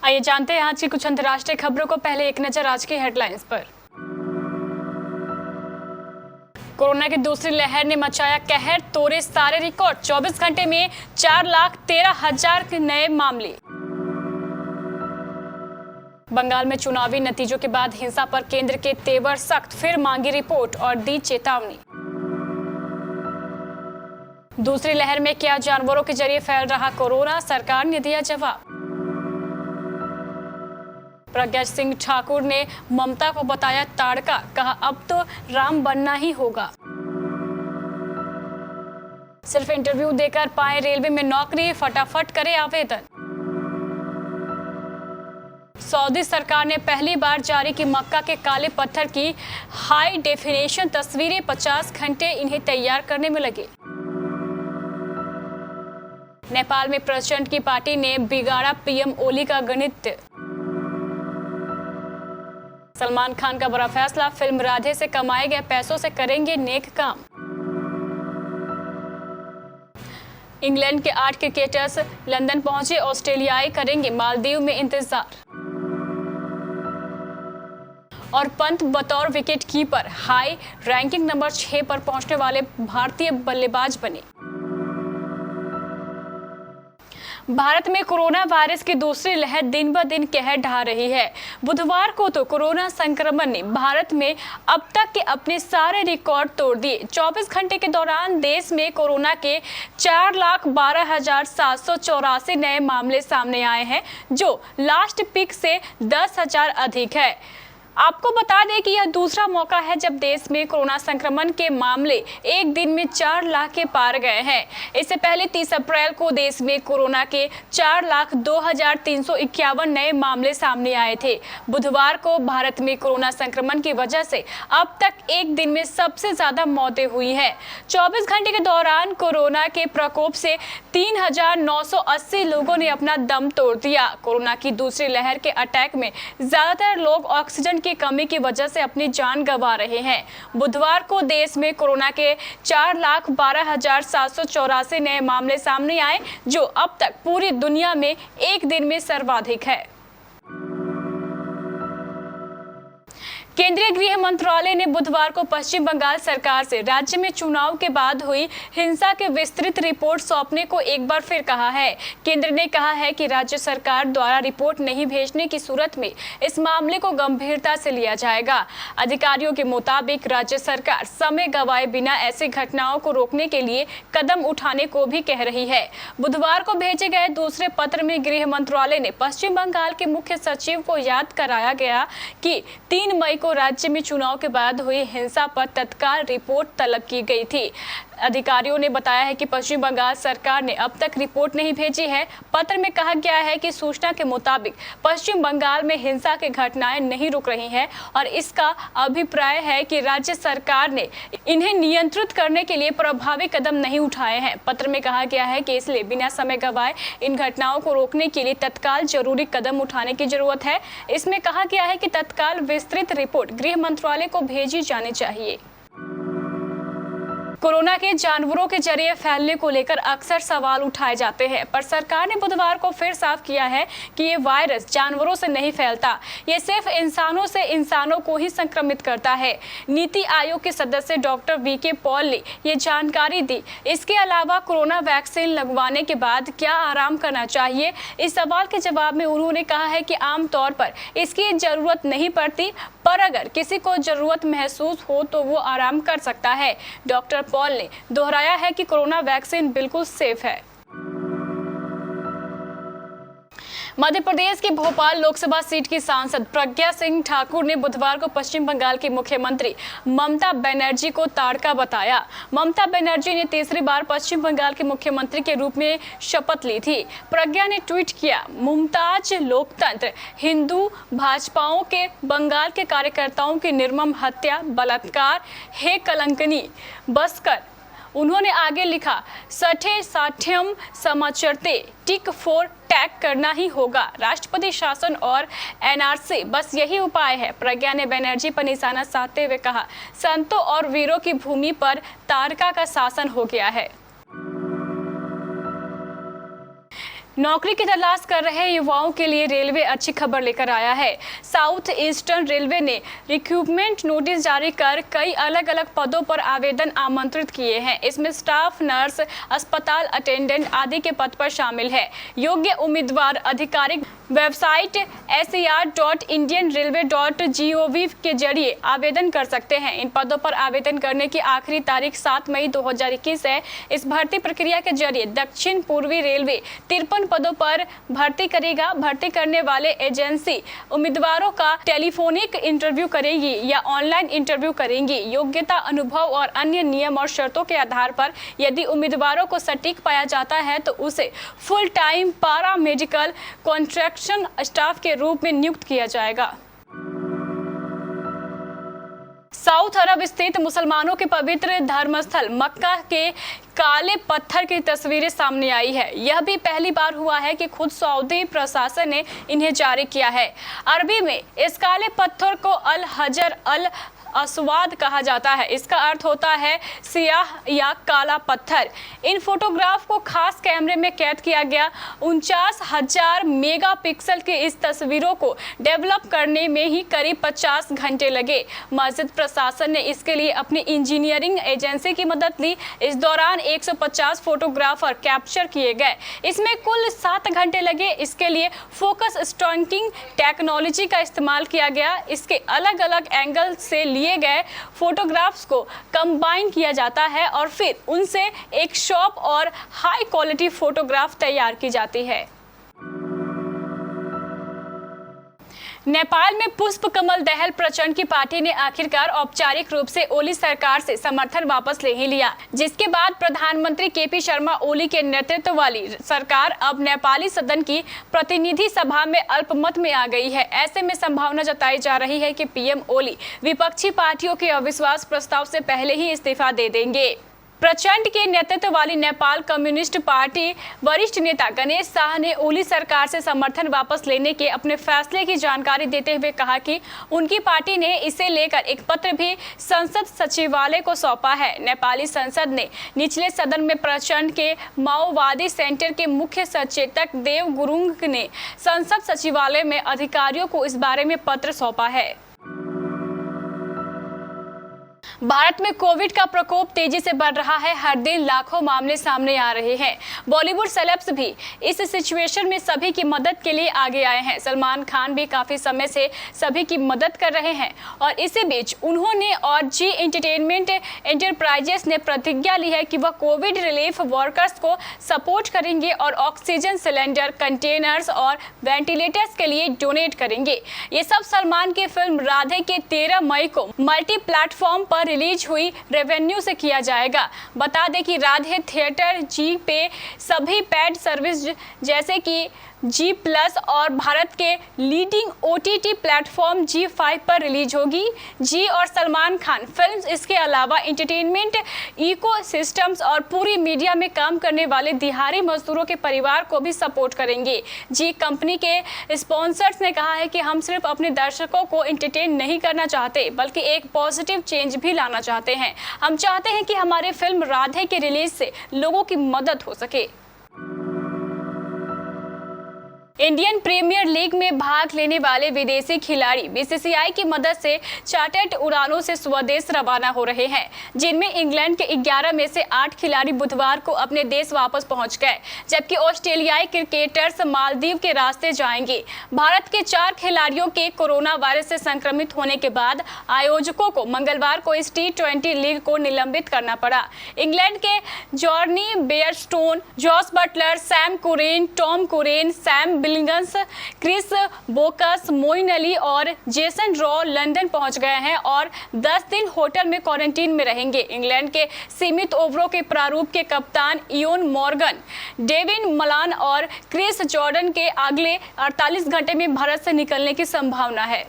आइए जानते हैं आज की कुछ अंतर्राष्ट्रीय खबरों को। पहले एक नजर आज की हेडलाइंस पर। कोरोना की दूसरी लहर ने मचाया कहर, तोड़े सारे रिकॉर्ड। 24 घंटे में 4,13,000 के नए मामले। बंगाल में चुनावी नतीजों के बाद हिंसा पर केंद्र के तेवर सख्त, फिर मांगी रिपोर्ट और दी चेतावनी। दूसरी लहर में क्या जानवरों के जरिए फैल रहा कोरोना, सरकार ने दिया जवाब। प्रज्ञा सिंह ठाकुर ने ममता को बताया ताड़का, कहा अब तो राम बनना ही होगा। सिर्फ इंटरव्यू देकर पाए रेलवे में नौकरी, फटाफट करे आवेदन। सऊदी सरकार ने पहली बार जारी की मक्का के काले पत्थर की हाई डेफिनेशन तस्वीरें, 50 घंटे इन्हें तैयार करने में लगे। नेपाल में प्रचंड की पार्टी ने बिगाड़ा पीएम ओली का गणित। सलमान खान का बड़ा फैसला, फिल्म राधे से कमाए गए पैसों से करेंगे नेक काम। इंग्लैंड के 8 क्रिकेटर्स लंदन पहुंचे, ऑस्ट्रेलियाई करेंगे मालदीव में इंतजार। और पंत बतौर wicket keeper high ranking number 6 पर पहुंचने वाले भारतीय बल्लेबाज बने। भारत में कोरोना वायरस की दूसरी लहर दिन ब दिन कहर ढा रही है। बुधवार को तो कोरोना संक्रमण ने भारत में अब तक के अपने सारे रिकॉर्ड तोड़ दिए। 24 घंटे के दौरान देश में कोरोना के 4,12,784 नए मामले सामने आए हैं, जो लास्ट पीक से 10,000 अधिक है। आपको बता दें कि यह दूसरा मौका है जब देश में कोरोना संक्रमण के मामले एक दिन में 4 लाख के पार गए हैं। इससे पहले 30 अप्रैल को देश में कोरोना के 4,02,351 नए मामले सामने आए थे। बुधवार को भारत में कोरोना संक्रमण की वजह से अब तक एक दिन में सबसे ज्यादा मौतें हुई हैं। 24 घंटे के दौरान कोरोना के प्रकोप से 3,980 लोगों ने अपना दम तोड़ दिया। कोरोना की दूसरी लहर के अटैक में ज्यादातर लोग ऑक्सीजन की कमी की वजह से अपनी जान गंवा रहे हैं। बुधवार को देश में कोरोना के 4,12,784 नए मामले सामने आए, जो अब तक पूरी दुनिया में एक दिन में सर्वाधिक है। केंद्रीय गृह मंत्रालय ने बुधवार को पश्चिम बंगाल सरकार से राज्य में चुनाव के बाद हुई हिंसा के विस्तृत रिपोर्ट सौंपने को एक बार फिर कहा है। केंद्र ने कहा है कि राज्य सरकार द्वारा रिपोर्ट नहीं भेजने की सूरत में इस मामले को गंभीरता से लिया जाएगा। अधिकारियों के मुताबिक राज्य सरकार समय गंवाए बिना ऐसी घटनाओं को रोकने के लिए कदम उठाने को भी कह रही है। बुधवार को भेजे गए दूसरे पत्र में गृह मंत्रालय ने पश्चिम बंगाल के मुख्य सचिव को याद कराया गया कि 3 मई को राज्य में चुनाव के बाद हुई हिंसा पर तत्काल रिपोर्ट तलब की गई थी। अधिकारियों ने बताया है कि पश्चिम बंगाल सरकार ने अब तक रिपोर्ट नहीं भेजी है। पत्र में कहा गया है कि सूचना के मुताबिक पश्चिम बंगाल में हिंसा की घटनाएं नहीं रुक रही हैं और इसका अभिप्राय है कि राज्य सरकार ने इन्हें नियंत्रित करने के लिए प्रभावी कदम नहीं उठाए हैं। पत्र में कहा गया है कि इसलिए बिना समय गंवाए इन घटनाओं को रोकने के लिए तत्काल जरूरी कदम उठाने की जरूरत है। इसमें कहा गया है कि तत्काल विस्तृत रिपोर्ट गृह मंत्रालय को भेजी जानी चाहिए। कोरोना के जानवरों के जरिए फैलने को लेकर अक्सर सवाल उठाए जाते हैं, पर सरकार ने बुधवार को फिर साफ किया है कि ये वायरस जानवरों से नहीं फैलता, ये सिर्फ इंसानों से इंसानों को ही संक्रमित करता है। नीति आयोग के सदस्य डॉक्टर वीके पॉल ने ये जानकारी दी। इसके अलावा कोरोना वैक्सीन लगवाने के बाद क्या आराम करना चाहिए, इस सवाल के जवाब में उन्होंने कहा है कि आमतौर पर इसकी जरूरत नहीं पड़ती, पर अगर किसी को जरूरत महसूस हो तो वो आराम कर सकता है। डॉक्टर पॉल ने दोहराया है कि कोरोना वैक्सीन बिल्कुल सेफ है। मध्य प्रदेश की भोपाल लोकसभा सीट की सांसद प्रज्ञा सिंह ठाकुर ने बुधवार को पश्चिम बंगाल की मुख्यमंत्री ममता बनर्जी को ताड़का बताया। ममता बनर्जी ने तीसरी बार पश्चिम बंगाल के मुख्यमंत्री के रूप में शपथ ली थी। प्रज्ञा ने ट्वीट किया, मुमताज लोकतंत्र, हिंदू भाजपाओं के बंगाल के कार्यकर्ताओं की निर्मम हत्या, बलात्कार, हे कलंकनी बसकर। उन्होंने आगे लिखा, सठे साठ्यम समाचरते, टिक फॉर टैग करना ही होगा। राष्ट्रपति शासन और एनआरसी बस यही उपाय है। प्रज्ञा ने बनर्जी पर निशाना साधते हुए कहा, संतों और वीरों की भूमि पर ताड़का का शासन हो गया है। नौकरी की तलाश कर रहे युवाओं के लिए रेलवे अच्छी खबर लेकर आया है। साउथ ईस्टर्न रेलवे ने रिक्रूटमेंट नोटिस जारी कर कई अलग अलग पदों पर आवेदन आमंत्रित किए हैं। इसमें स्टाफ नर्स, अस्पताल अटेंडेंट आदि के पद पर शामिल है। योग्य उम्मीदवार आधिकारिक वेबसाइट ser.indianrailway.gov के जरिए आवेदन कर सकते हैं। इन पदों पर आवेदन करने की आखिरी तारीख 7 मई 2021 है। इस भर्ती प्रक्रिया के जरिए दक्षिण पूर्वी रेलवे 53 पदों पर भर्ती करेगा। भर्ती करने वाले एजेंसी उम्मीदवारों का टेलीफोनिक इंटरव्यू करेगी या ऑनलाइन इंटरव्यू करेंगी। योग्यता, अनुभव और अन्य नियम और शर्तों के आधार पर यदि उम्मीदवारों को सटीक पाया जाता है तो उसे फुल टाइम पारा मेडिकल कॉन्ट्रैक्शन स्टाफ के रूप में नियुक्त किया जाएगा। साउथ अरब स्थित मुसलमानों के पवित्र धर्मस्थल मक्का के काले पत्थर की तस्वीरें सामने आई है। यह भी पहली बार हुआ है कि खुद सऊदी प्रशासन ने इन्हें जारी किया है। अरबी में इस काले पत्थर को अल हजर अल अस्वाद कहा जाता है। इसका अर्थ होता है सियाह या काला पत्थर। इन फोटोग्राफ को खास कैमरे में कैद किया गया। 49,000 मेगापिक्सल की इस तस्वीरों को डेवलप करने में ही करीब 50 घंटे लगे। मस्जिद प्रशासन ने इसके लिए अपनी इंजीनियरिंग एजेंसी की मदद ली। इस दौरान 150 फोटोग्राफर कैप्चर किए गए। इसमें कुल 7 घंटे लगे। इसके लिए फोकस स्टॉकिंग टेक्नोलॉजी का इस्तेमाल किया गया। इसके अलग अलग एंगल से लिए गए फोटोग्राफ्स को कंबाइन किया जाता है और फिर उनसे एक शॉप और हाई क्वालिटी फोटोग्राफ तैयार की जाती है। नेपाल में पुष्प कमल दहल प्रचंड की पार्टी ने आखिरकार औपचारिक रूप से ओली सरकार से समर्थन वापस ले ही लिया, जिसके बाद प्रधानमंत्री केपी शर्मा ओली के नेतृत्व वाली सरकार अब नेपाली सदन की प्रतिनिधि सभा में अल्पमत में आ गई है। ऐसे में संभावना जताई जा रही है कि पीएम ओली विपक्षी पार्टियों के अविश्वास प्रस्ताव से पहले ही इस्तीफा दे देंगे। प्रचंड के नेतृत्व वाली नेपाल कम्युनिस्ट पार्टी वरिष्ठ नेता गणेश शाह ने ओली सरकार से समर्थन वापस लेने के अपने फैसले की जानकारी देते हुए कहा कि उनकी पार्टी ने इसे लेकर एक पत्र भी संसद सचिवालय को सौंपा है। नेपाली संसद ने निचले सदन में प्रचंड के माओवादी सेंटर के मुख्य सचेतक देव गुरुंग ने संसद सचिवालय में अधिकारियों को इस बारे में पत्र सौंपा है। भारत में कोविड का प्रकोप तेजी से बढ़ रहा है। हर दिन लाखों मामले सामने आ रहे हैं। बॉलीवुड सेलेब्स भी इस सिचुएशन में सभी की मदद के लिए आगे आए हैं। सलमान खान भी काफी समय से सभी की मदद कर रहे हैं और इसी बीच उन्होंने और जी एंटरटेनमेंट एंटरप्राइजेस ने प्रतिज्ञा ली है कि वह कोविड रिलीफ वर्कर्स को सपोर्ट करेंगे और ऑक्सीजन सिलेंडर, कंटेनर्स और वेंटिलेटर्स के लिए डोनेट करेंगे। ये सब सलमान की फिल्म राधे के 13 मई को मल्टी प्लेटफॉर्म पर रिलीज हुई रेवेन्यू से किया जाएगा। बता दें कि राधे थिएटर जी पे सभी पेड सर्विस जैसे कि G+ और भारत के लीडिंग OTT प्लेटफॉर्म G5 पर रिलीज होगी। जी और सलमान खान फिल्म्स इसके अलावा एंटरटेनमेंट इकोसिस्टम्स और पूरी मीडिया में काम करने वाले दिहाड़ी मजदूरों के परिवार को भी सपोर्ट करेंगे। जी कंपनी के स्पॉन्सर्स ने कहा है कि हम सिर्फ अपने दर्शकों को एंटरटेन नहीं करना चाहते बल्कि एक पॉजिटिव चेंज भी लाना चाहते हैं। हम चाहते हैं कि हमारी फिल्म राधे के रिलीज से लोगों की मदद हो सके। इंडियन प्रीमियर लीग में भाग लेने वाले विदेशी खिलाड़ी बीसीसीआई की मदद से चार्टर्ड उड़ानों से स्वदेश रवाना हो रहे हैं, जिनमें इंग्लैंड के 11 में से 8 खिलाड़ी बुधवार को अपने देश वापस पहुंच गए, जबकि ऑस्ट्रेलियाई क्रिकेटर्स मालदीव के रास्ते जाएंगे। भारत के 4 खिलाड़ियों के कोरोना वायरस से संक्रमित होने के बाद आयोजकों को मंगलवार को इस T20 लीग को निलंबित करना पड़ा। इंग्लैंड के Jonny Bairstow, Jos Buttler, Sam Curran, Tom Curran, Sam Billings, Chris Woakes, Moeen Ali और जेसन रॉ लंदन पहुंच गए हैं और 10 दिन होटल में क्वारंटीन में रहेंगे। इंग्लैंड के सीमित ओवरों के प्रारूप के कप्तान इयोन मॉर्गन, डेविन मलान और क्रिस जॉर्डन के अगले 48 घंटे में भारत से निकलने की संभावना है।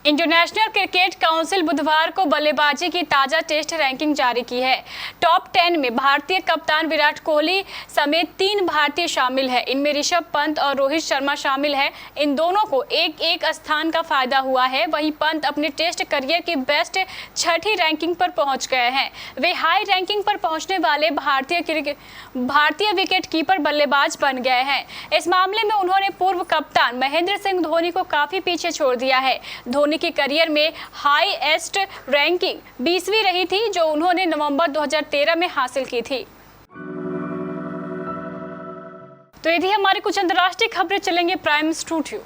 इंटरनेशनल क्रिकेट काउंसिल बुधवार को बल्लेबाजी की ताजा टेस्ट रैंकिंग जारी की है। टॉप 10 में भारतीय कप्तान विराट कोहली समेत 3 भारतीय शामिल हैं। इनमें ऋषभ पंत और रोहित शर्मा शामिल हैं। इन दोनों को एक एक स्थान का फायदा हुआ है। वहीं पंत अपने टेस्ट करियर की बेस्ट 6ठी रैंकिंग पर पहुंच गए हैं। वे हाई रैंकिंग पर पहुंचने वाले भारतीय विकेटकीपर बल्लेबाज बन गए हैं। इस मामले में उन्होंने पूर्व कप्तान महेंद्र सिंह धोनी को काफी पीछे छोड़ दिया है। धोनी की करियर में हाईएस्ट रैंकिंग 20वीं रही थी, जो उन्होंने नवंबर 2013 में हासिल की थी। तो ये थी हमारी कुछ अंतर्राष्ट्रीय खबरें। चलेंगे प्राइम स्टूडियो।